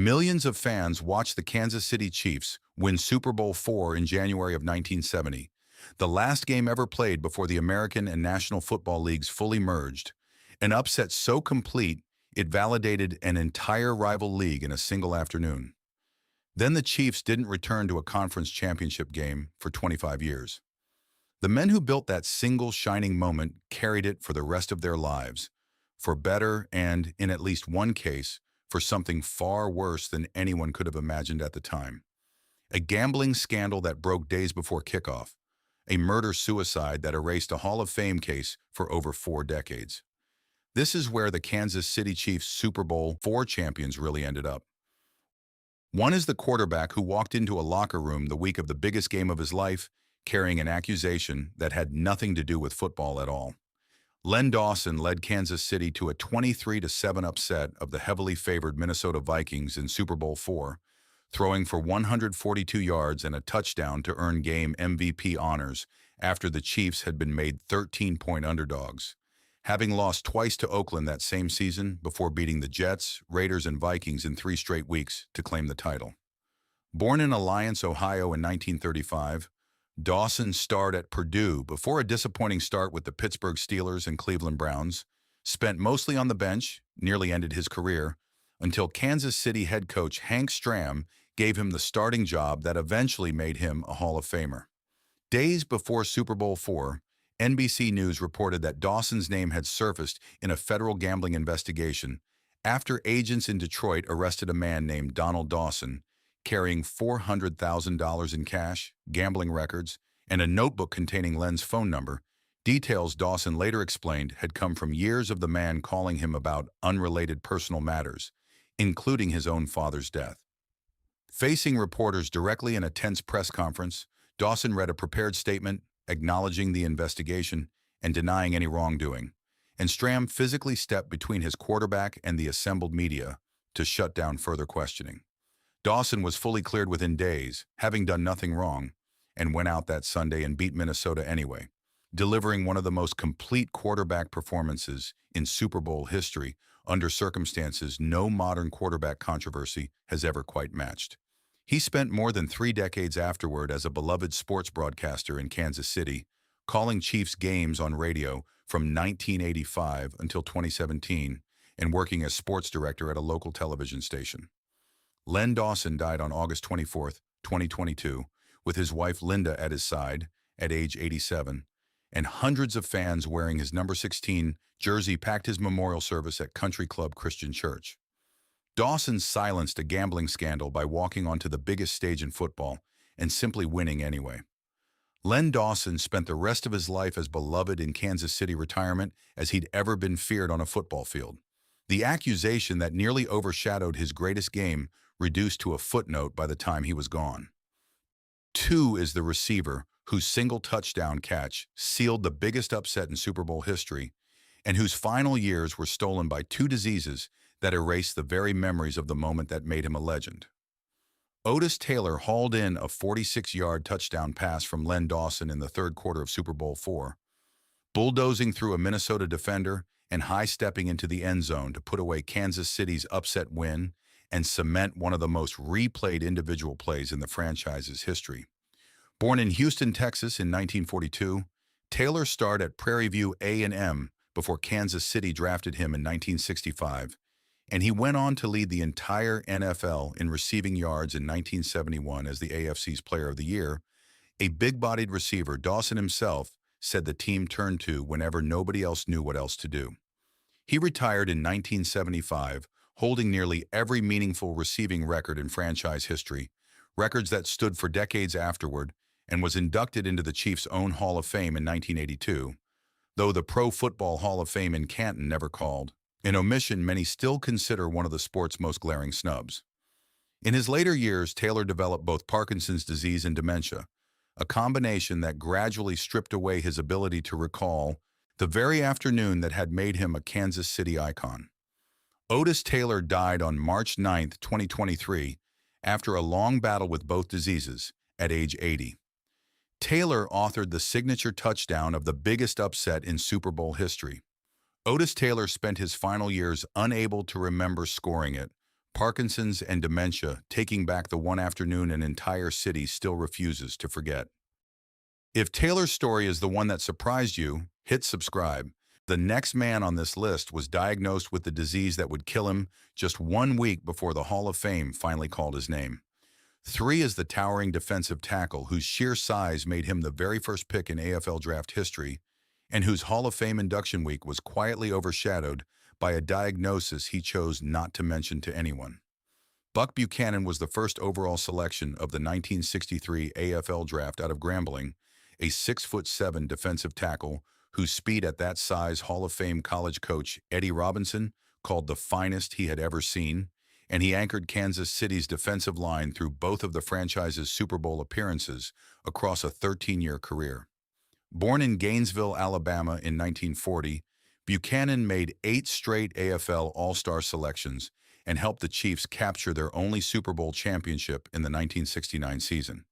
Millions of fans watched the Kansas City Chiefs win Super Bowl IV in January of 1970, the last game ever played before the American and National Football Leagues fully merged. An upset so complete, it validated an entire rival league in a single afternoon. Then the Chiefs didn't return to a conference championship game for 25 years. The men who built that single shining moment carried it for the rest of their lives, for better and, in at least one case, for something far worse than anyone could have imagined at the time. A gambling scandal that broke days before kickoff, a murder-suicide that erased a Hall of Fame case for over 4 decades. This is where the Kansas City Chiefs Super Bowl IV champions really ended up. One is the quarterback who walked into a locker room the week of the biggest game of his life, carrying an accusation that had nothing to do with football at all. Len Dawson led Kansas City to a 23-7 upset of the heavily favored Minnesota Vikings in Super Bowl IV, throwing for 142 yards and a touchdown to earn game MVP honors after the Chiefs had been made 13-point underdogs, having lost twice to Oakland that same season before beating the Jets, Raiders, and Vikings in 3 straight weeks to claim the title. Born in Alliance, Ohio in 1935, Dawson starred at Purdue before a disappointing start with the Pittsburgh Steelers and Cleveland Browns, spent mostly on the bench, nearly ended his career, until Kansas City head coach Hank Stram gave him the starting job that eventually made him a Hall of Famer. Days before Super Bowl IV, NBC News reported that Dawson's name had surfaced in a federal gambling investigation after agents in Detroit arrested a man named Donald Dawson, carrying $400,000 in cash, gambling records, and a notebook containing Len's phone number, details Dawson later explained had come from years of the man calling him about unrelated personal matters, including his own father's death. Facing reporters directly in a tense press conference, Dawson read a prepared statement acknowledging the investigation and denying any wrongdoing, and Stram physically stepped between his quarterback and the assembled media to shut down further questioning. Dawson was fully cleared within days, having done nothing wrong, and went out that Sunday and beat Minnesota anyway, delivering one of the most complete quarterback performances in Super Bowl history under circumstances no modern quarterback controversy has ever quite matched. He spent more than 3 decades afterward as a beloved sports broadcaster in Kansas City, calling Chiefs games on radio from 1985 until 2017 and working as sports director at a local television station. Len Dawson died on August 24, 2022, with his wife Linda at his side at age 87, and hundreds of fans wearing his number 16 jersey packed his memorial service at Country Club Christian Church. Dawson silenced a gambling scandal by walking onto the biggest stage in football and simply winning anyway. Len Dawson spent the rest of his life as beloved in Kansas City retirement as he'd ever been feared on a football field. The accusation that nearly overshadowed his greatest game reduced to a footnote by the time he was gone. 2 is the receiver whose single touchdown catch sealed the biggest upset in Super Bowl history and whose final years were stolen by 2 diseases that erased the very memories of the moment that made him a legend. Otis Taylor hauled in a 46-yard touchdown pass from Len Dawson in the 3rd quarter of Super Bowl IV, bulldozing through a Minnesota defender and high-stepping into the end zone to put away Kansas City's upset win and cement one of the most replayed individual plays in the franchise's history. Born in Houston, Texas in 1942, Taylor starred at Prairie View A&M before Kansas City drafted him in 1965, and he went on to lead the entire NFL in receiving yards in 1971 as the AFC's Player of the Year. A big-bodied receiver, Dawson himself said the team turned to whenever nobody else knew what else to do. He retired in 1975, holding nearly every meaningful receiving record in franchise history, records that stood for decades afterward, and was inducted into the Chiefs' own Hall of Fame in 1982, though the Pro Football Hall of Fame in Canton never called, an omission many still consider one of the sport's most glaring snubs. In his later years, Taylor developed both Parkinson's disease and dementia, a combination that gradually stripped away his ability to recall the very afternoon that had made him a Kansas City icon. Otis Taylor died on March 9, 2023, after a long battle with both diseases, at age 80. Taylor authored the signature touchdown of the biggest upset in Super Bowl history. Otis Taylor spent his final years unable to remember scoring it, Parkinson's and dementia, taking back the one afternoon an entire city still refuses to forget. If Taylor's story is the one that surprised you, hit subscribe. The next man on this list was diagnosed with the disease that would kill him just 1 week before the Hall of Fame finally called his name. 3 is the towering defensive tackle whose sheer size made him the very first pick in AFL draft history, and whose Hall of Fame induction week was quietly overshadowed by a diagnosis he chose not to mention to anyone. Buck Buchanan was the first overall selection of the 1963 AFL draft out of Grambling, a 6'7" defensive tackle whose speed at that size Hall of Fame college coach Eddie Robinson called the finest he had ever seen, and he anchored Kansas City's defensive line through both of the franchise's Super Bowl appearances across a 13-year career. Born in Gainesville, Alabama in 1940, Buchanan made 8 straight AFL All-Star selections and helped the Chiefs capture their only Super Bowl championship in the 1969 season.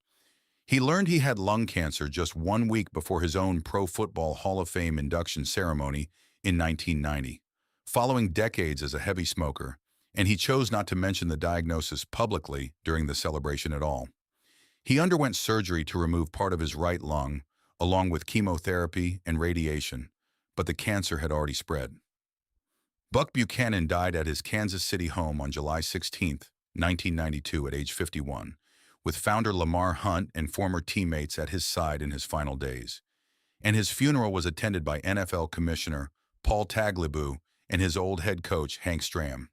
He learned he had lung cancer just 1 week before his own Pro Football Hall of Fame induction ceremony in 1990, following decades as a heavy smoker, and he chose not to mention the diagnosis publicly during the celebration at all. He underwent surgery to remove part of his right lung, along with chemotherapy and radiation, but the cancer had already spread. Buck Buchanan died at his Kansas City home on July 16, 1992 at age 51, with founder Lamar Hunt and former teammates at his side in his final days. And his funeral was attended by NFL Commissioner Paul Tagliabue and his old head coach Hank Stram.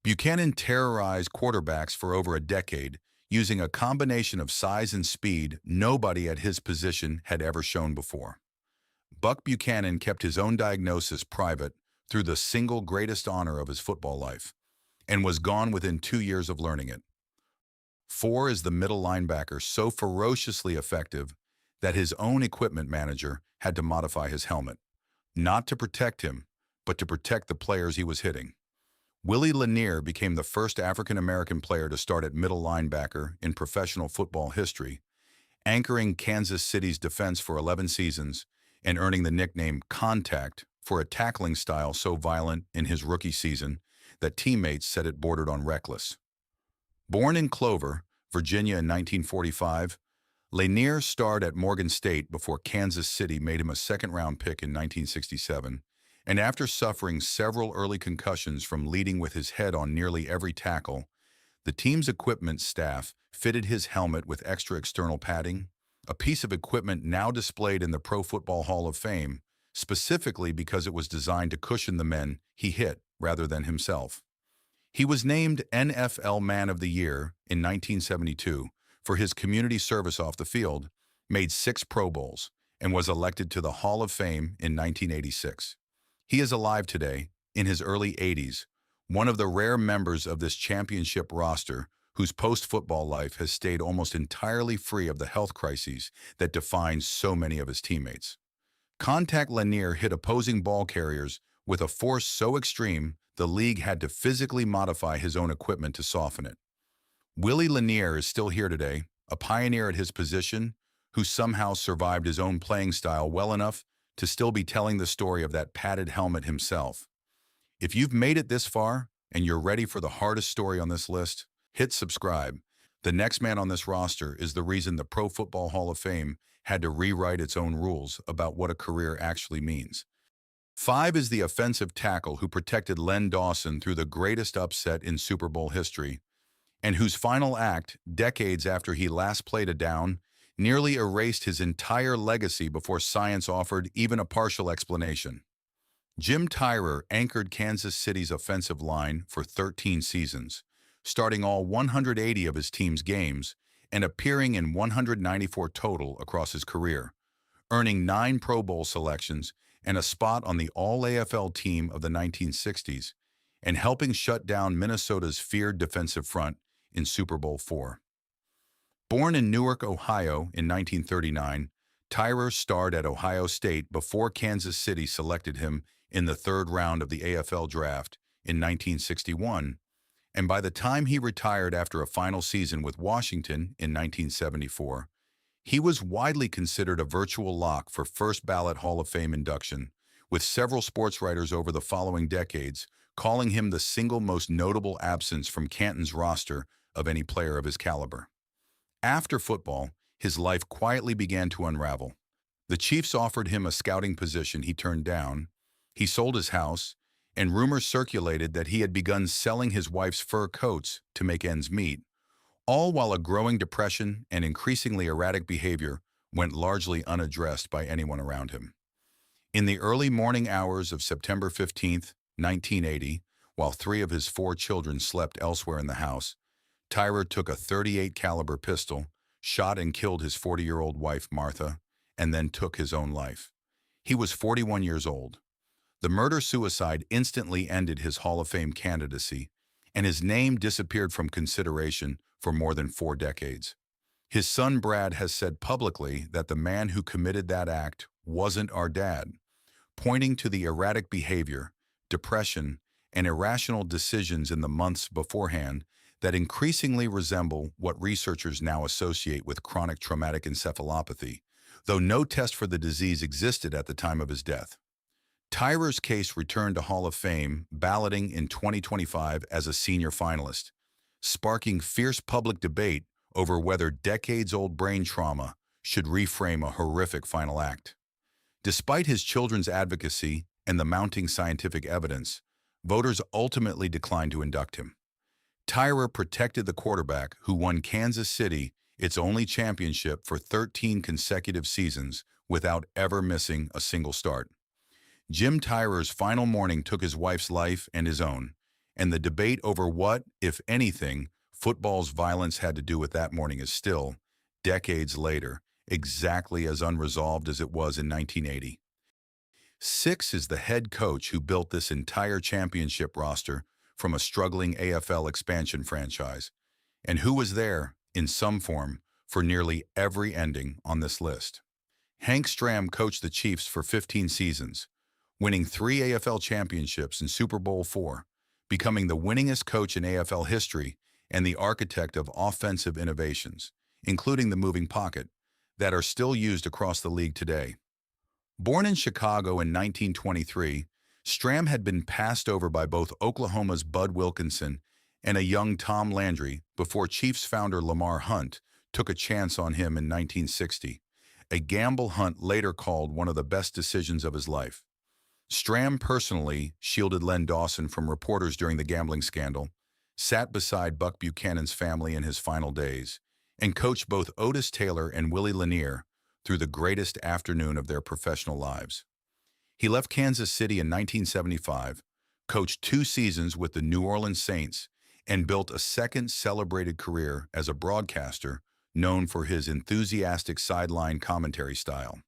Buchanan terrorized quarterbacks for over a decade, using a combination of size and speed nobody at his position had ever shown before. Buck Buchanan kept his own diagnosis private through the single greatest honor of his football life, and was gone within 2 years of learning it. 4 is the middle linebacker so ferociously effective that his own equipment manager had to modify his helmet, not to protect him, but to protect the players he was hitting. Willie Lanier became the first African-American player to start at middle linebacker in professional football history, anchoring Kansas City's defense for 11 seasons and earning the nickname Contact for a tackling style so violent in his rookie season that teammates said it bordered on reckless. Born in Clover, Virginia in 1945, Lanier starred at Morgan State before Kansas City made him a second-round pick in 1967, and after suffering several early concussions from leading with his head on nearly every tackle, the team's equipment staff fitted his helmet with extra external padding, a piece of equipment now displayed in the Pro Football Hall of Fame, specifically because it was designed to cushion the men he hit rather than himself. He was named NFL Man of the Year in 1972 for his community service off the field, made 6 Pro Bowls, and was elected to the Hall of Fame in 1986. He is alive today, in his early 80s, one of the rare members of this championship roster whose post-football life has stayed almost entirely free of the health crises that define so many of his teammates. Contact Lanier hit opposing ball carriers with a force so extreme the league had to physically modify his own equipment to soften it. Willie Lanier is still here today, a pioneer at his position who somehow survived his own playing style well enough to still be telling the story of that padded helmet himself. If you've made it this far and you're ready for the hardest story on this list, hit subscribe. The next man on this roster is the reason the Pro Football Hall of Fame had to rewrite its own rules about what a career actually means. 5 is the offensive tackle who protected Len Dawson through the greatest upset in Super Bowl history, and whose final act, decades after he last played a down, nearly erased his entire legacy before science offered even a partial explanation. Jim Tyrer anchored Kansas City's offensive line for 13 seasons, starting all 180 of his team's games and appearing in 194 total across his career, earning 9 Pro Bowl selections and a spot on the All-AFL team of the 1960s, and helping shut down Minnesota's feared defensive front in Super Bowl IV. Born in Newark, Ohio in 1939, Tyrer starred at Ohio State before Kansas City selected him in the 3rd round of the AFL draft in 1961, and by the time he retired after a final season with Washington in 1974, he was widely considered a virtual lock for first-ballot Hall of Fame induction, with several sports writers over the following decades calling him the single most notable absence from Canton's roster of any player of his caliber. After football, his life quietly began to unravel. The Chiefs offered him a scouting position he turned down, he sold his house, and rumors circulated that he had begun selling his wife's fur coats to make ends meet, all while a growing depression and increasingly erratic behavior went largely unaddressed by anyone around him. In the early morning hours of September 15, 1980, while 3 of his 4 children slept elsewhere in the house, Tyrer took a .38 caliber pistol, shot and killed his 40-year-old wife, Martha, and then took his own life. He was 41 years old. The murder-suicide instantly ended his Hall of Fame candidacy, and his name disappeared from consideration for more than 4 decades. His son Brad has said publicly that the man who committed that act wasn't our dad, pointing to the erratic behavior, depression, and irrational decisions in the months beforehand that increasingly resemble what researchers now associate with chronic traumatic encephalopathy, though no test for the disease existed at the time of his death. Tyrer's case returned to Hall of Fame, balloting in 2025 as a senior finalist, sparking fierce public debate over whether decades-old brain trauma should reframe a horrific final act. Despite his children's advocacy and the mounting scientific evidence, voters ultimately declined to induct him. Tyrer protected the quarterback who won Kansas City its only championship for 13 consecutive seasons without ever missing a single start. Jim Tyrer's final morning took his wife's life and his own, and the debate over what, if anything, football's violence had to do with that morning is still, decades later, exactly as unresolved as it was in 1980. Six is the head coach who built this entire championship roster from a struggling AFL expansion franchise, and who was there, in some form, for nearly every ending on this list. Hank Stram coached the Chiefs for 15 seasons, winning 3 AFL championships and Super Bowl IV, becoming the winningest coach in AFL history and the architect of offensive innovations, including the moving pocket, that are still used across the league today. Born in Chicago in 1923, Stram had been passed over by both Oklahoma's Bud Wilkinson and a young Tom Landry before Chiefs founder Lamar Hunt took a chance on him in 1960, a gamble Hunt later called one of the best decisions of his life. Stram personally shielded Len Dawson from reporters during the gambling scandal, sat beside Buck Buchanan's family in his final days, and coached both Otis Taylor and Willie Lanier through the greatest afternoon of their professional lives. He left Kansas City in 1975, coached 2 seasons with the New Orleans Saints, and built a second celebrated career as a broadcaster known for his enthusiastic sideline commentary style.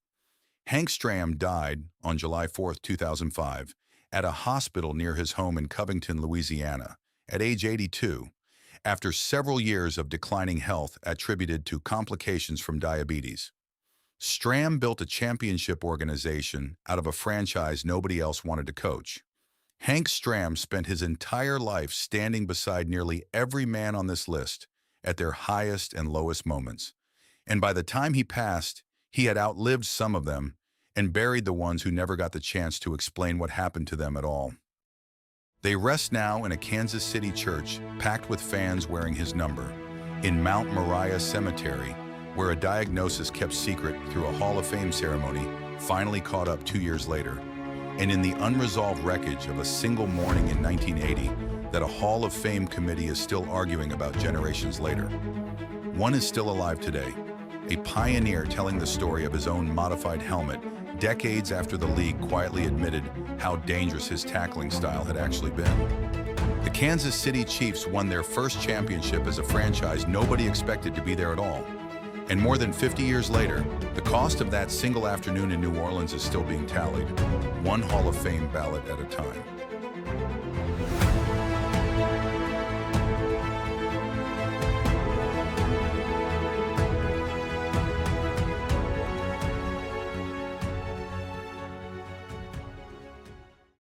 Hank Stram died on July 4, 2005, at a hospital near his home in Covington, Louisiana, at age 82, after several years of declining health attributed to complications from diabetes. Stram built a championship organization out of a franchise nobody else wanted to coach. Hank Stram spent his entire life standing beside nearly every man on this list at their highest and lowest moments, and by the time he passed, he had outlived some of them and buried the ones who never got the chance to explain what happened to them at all. They rest now in a Kansas City church packed with fans wearing his number, in Mount Moriah Cemetery, where a diagnosis kept secret through a Hall of Fame ceremony finally caught up 2 years later, and in the unresolved wreckage of a single morning in 1980 that a Hall of Fame committee is still arguing about generations later. One is still alive today, a pioneer telling the story of his own modified helmet decades after the league quietly admitted how dangerous his tackling style had actually been. The Kansas City Chiefs won their first championship as a franchise nobody expected to be there at all. And more than 50 years later, the cost of that single afternoon in New Orleans is still being tallied, one Hall of Fame ballot at a time.